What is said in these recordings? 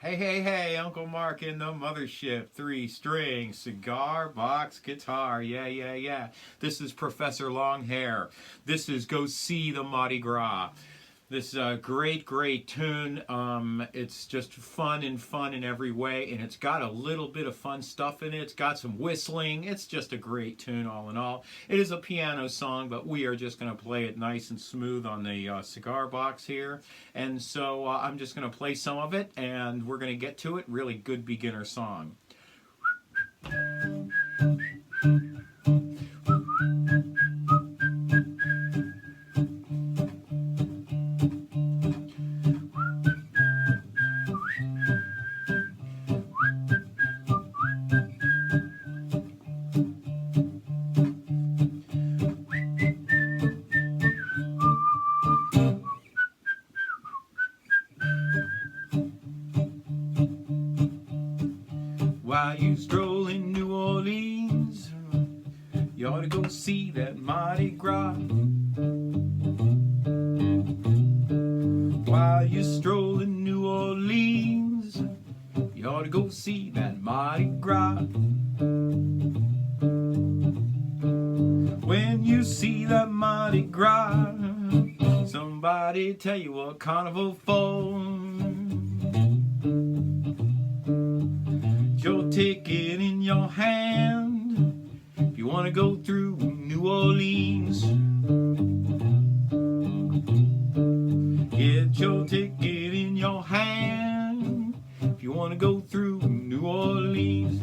Hey, hey, hey, Uncle Mark in the mothership. 3-string cigar box guitar. Yeah, yeah, yeah. This is Professor Longhair. This is Go See the Mardi Gras. This is a great, great tune. It's just fun in every way, and it's got a little bit of fun stuff in it. It's got some whistling. It's just a great tune all in all. It is a piano song, but we are just going to play it nice and smooth on the cigar box here. And so I'm just going to play some of it, and we're going to get to it. Really good beginner song. While you stroll in New Orleans, you ought to go see that Mardi Gras. While you stroll in New Orleans, you ought to go see that Mardi Gras. When you see that Mardi Gras, somebody tell you what carnival for. Your ticket in your hand if you want to go through New Orleans. Get your ticket in your hand if you want to go through New Orleans.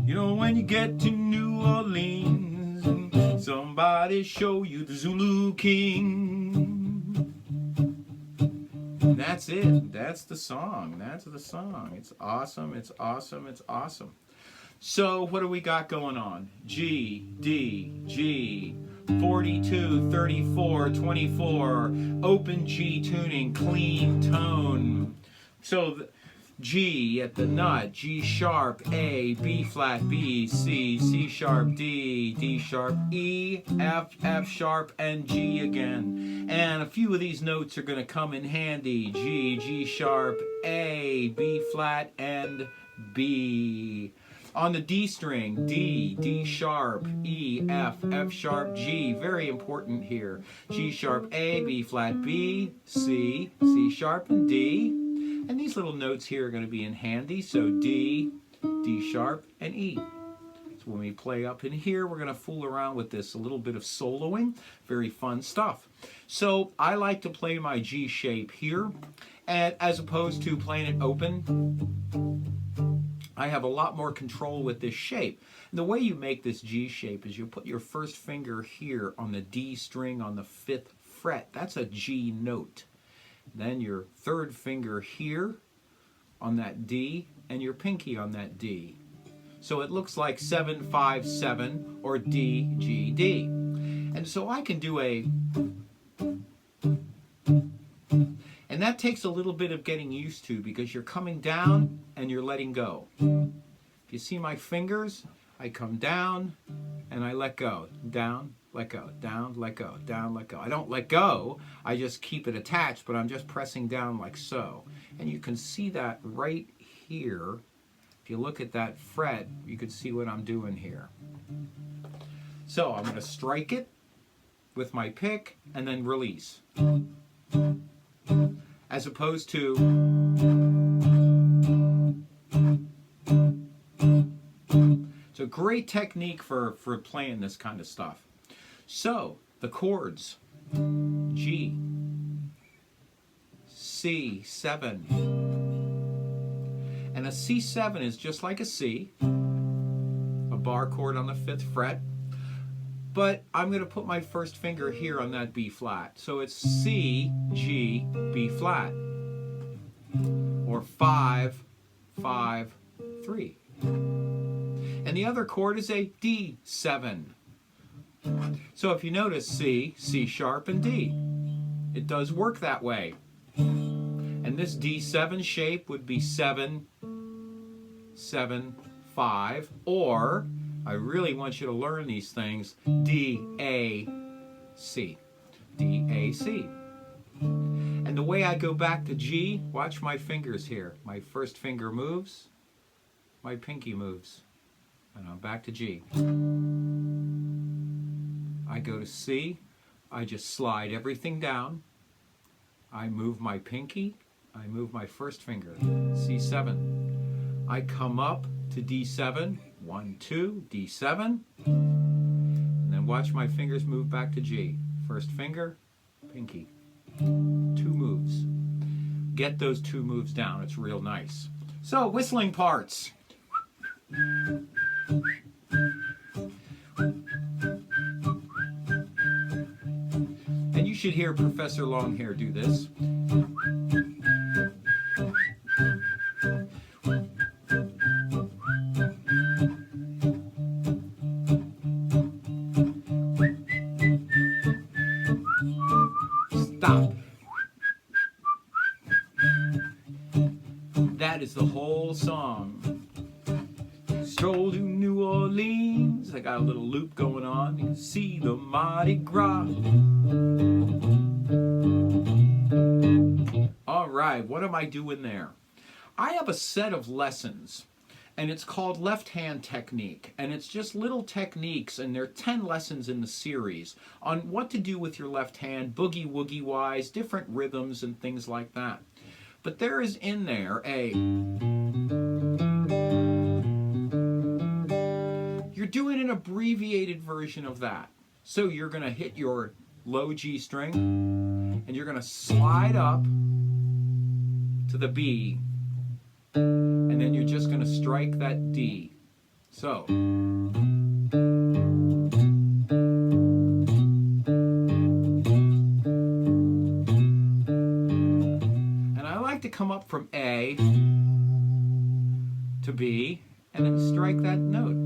You know, when you get to New Orleans, somebody show you the Zulu King. That's it. That's the song. That's the song. It's awesome. It's awesome. It's awesome. So what do we got going on? G, D, G, 42, 34, 24, open G tuning, clean tone. So G at the nut, G sharp, A, B flat, B, C, C sharp, D, D sharp, E, F, F sharp, and G again. And a few of these notes are going to come in handy. G, G sharp, A, B flat, and B. On the D string, D, D sharp, E, F, F sharp, G. Very important here. G sharp, A, B flat, B, C, C sharp, and D. And these little notes here are going to be in handy, so D, D sharp, and E. So when we play up in here, we're going to fool around with this, a little bit of soloing, very fun stuff. So I like to play my G shape here, and as opposed to playing it open, I have a lot more control with this shape. And the way you make this G shape is you put your first finger here on the D string on the 5th fret. That's a G note. Then your third finger here on that D and your pinky on that D. So it looks like 7, 5, 7 or D, G, D. And so I can do a... And that takes a little bit of getting used to because you're coming down and you're letting go. If you see my fingers, I come down and I let go. Down, let go, down, let go, down, let go. I don't let go, I just keep it attached, but I'm just pressing down like so. And you can see that right here. If you look at that fret, you can see what I'm doing here. So I'm going to strike it with my pick and then release. As opposed to it's a great technique for playing this kind of stuff. So the chords: G, C, 7. And a C7 is just like a C, a bar chord on the 5th fret. But I'm going to put my first finger here on that B flat. So it's C, G, B flat. Or 5, 5, 3. And the other chord is a D7. So if you notice C, C sharp, and D, it does work that way. And this D7 shape would be 7, 7, 5, or I really want you to learn these things, D, A, C. D, A, C. And the way I go back to G, watch my fingers here. My first finger moves, my pinky moves, and I'm back to G. I go to C, I just slide everything down. I move my pinky, I move my first finger, C7. I come up to D7, 1, 2, D7, and then watch my fingers move back to G. First finger, pinky. 2 moves. Get those 2 moves down, it's real nice. So, whistling parts. And you should hear Professor Longhair do this. Stop. That is the whole song. Stroll to New Orleans. I got a little loop going on. You can see the Mardi Gras. All right, what am I doing there? I have a set of lessons, and it's called Left Hand Technique, and it's just little techniques, and there are 10 lessons in the series on what to do with your left hand, boogie-woogie wise, different rhythms and things like that. But there is in there you're doing an abbreviated version of that. So you're going to hit your low G string, and you're going to slide up to the B, and then you're just going to strike that D. So. And I like to come up from A to B, and then strike that note.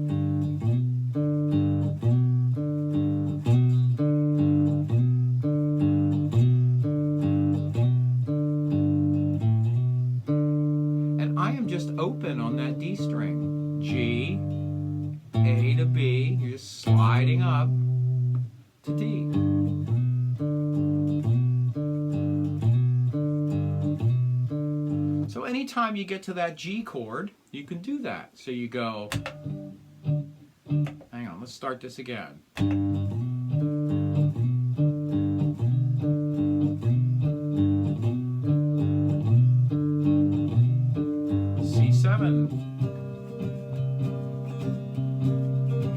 Open on that D string. G, A to B, you're just sliding up to D. So anytime you get to that G chord, you can do that. So you go, hang on, let's start this again.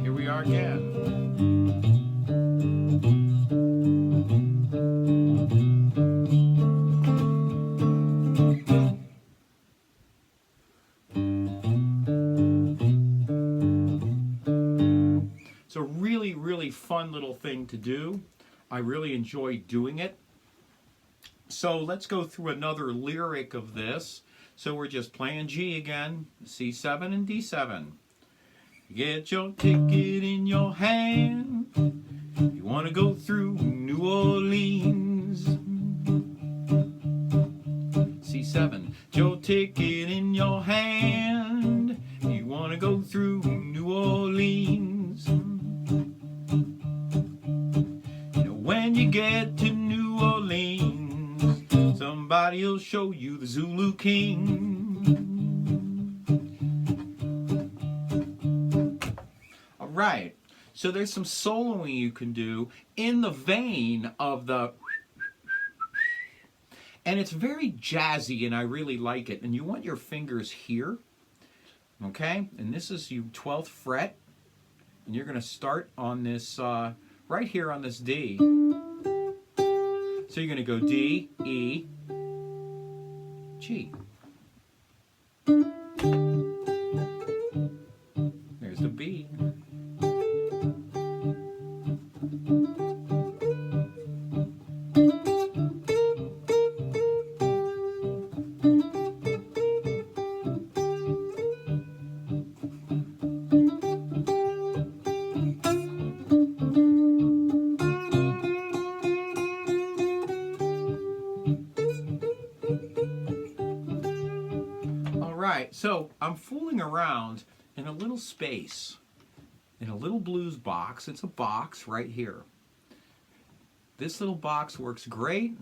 Here we are again. It's a really, really fun little thing to do. I really enjoy doing it. So let's go through another lyric of this. So we're just playing G again, C7 and D7. Get your ticket in your hand. You want to go through New Orleans. C7. Get your ticket in your hand. You want to go through New Orleans. You know, when you get to New Orleans, somebody'll show you the Zulu King. All right, so there's some soloing you can do in the vein of the, and it's very jazzy, and I really like it. And you want your fingers here, okay? And this is your 12th fret, and you're going to start on this right here on this D. So you're going to go D, E, G. There's the B. So I'm fooling around in a little space, in a little blues box. It's a box right here. This little box works great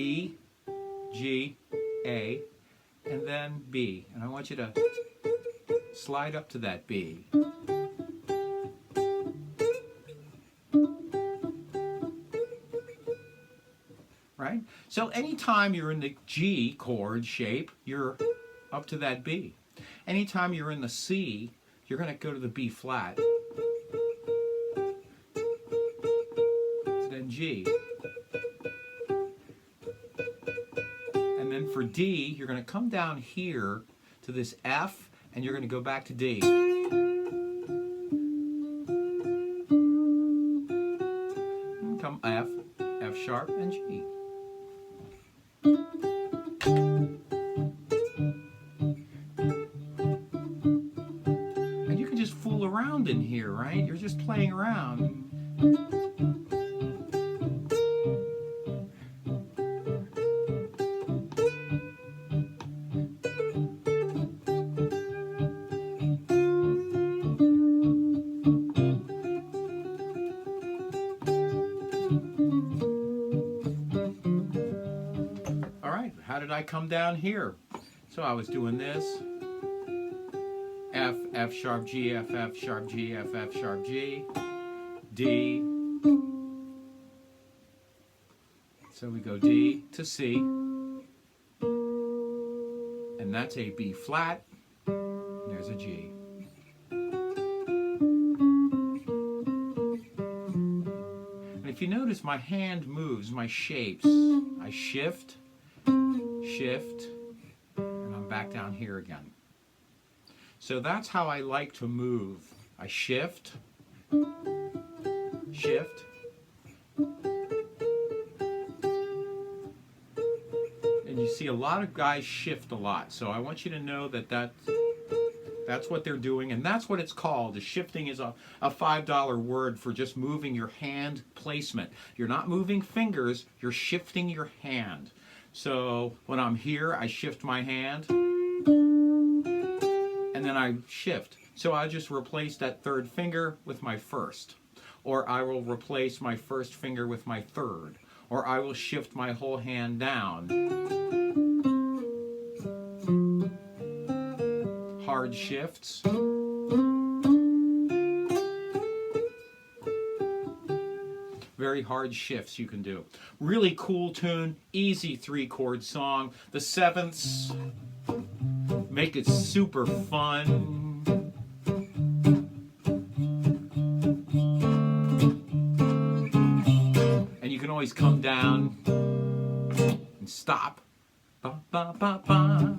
E, G, A, and then B. And I want you to slide up to that B. Right? So anytime you're in the G chord shape, you're up to that B. Anytime you're in the C, you're going to go to the B flat. Then G. And then for D, you're going to come down here to this F, and you're going to go back to D. And come F, F sharp, and G. And you can just fool around in here, right? You're just playing around. How did I come down here? So I was doing this. F, F sharp, G, F, F sharp, G, F, F sharp, G, D. So we go D to C. And that's a B flat. There's a G. And if you notice, my hand moves, my shapes. I shift, shift, and I'm back down here again. So that's how I like to move. I shift, shift, and you see a lot of guys shift a lot. So I want you to know that that's what they're doing, and that's what it's called. The shifting is a $5 word for just moving your hand placement. You're not moving fingers, you're shifting your hand. So when I'm here, I shift my hand, and then I shift. So I just replace that third finger with my first. Or I will replace my first finger with my third. Or I will shift my whole hand down. Hard shifts. Very hard shifts you can do. Really cool tune, easy 3-chord song. The sevenths make it super fun. And you can always come down and stop. Ba, ba, ba, ba.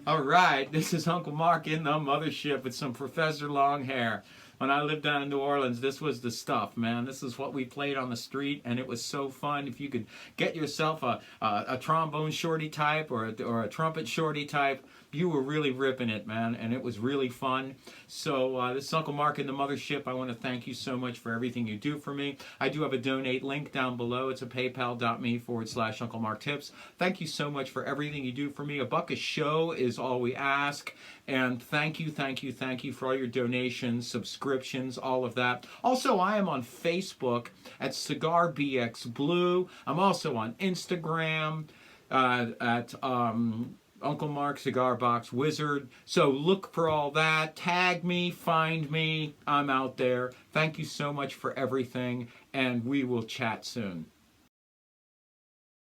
All right, this is Uncle Mark in the mothership with some Professor Longhair. When I lived down in New Orleans, this was the stuff, man. This is what we played on the street, and it was so fun. If you could get yourself a trombone shorty type or a trumpet shorty type, you were really ripping it, man, and it was really fun. So this is Uncle Mark in the mothership. I want to thank you so much for everything you do for me. I do have a donate link down below. It's a paypal.me/Uncle Mark Tips. Thank you so much for everything you do for me. $1 a show is all we ask. And thank you, thank you, thank you for all your donations, subscriptions, all of that. Also, I am on Facebook at Cigar BX Blue. I'm also on Instagram at Uncle Mark Cigar Box Wizard. So look for all that. Tag me, find me. I'm out there. Thank you so much for everything, and we will chat soon.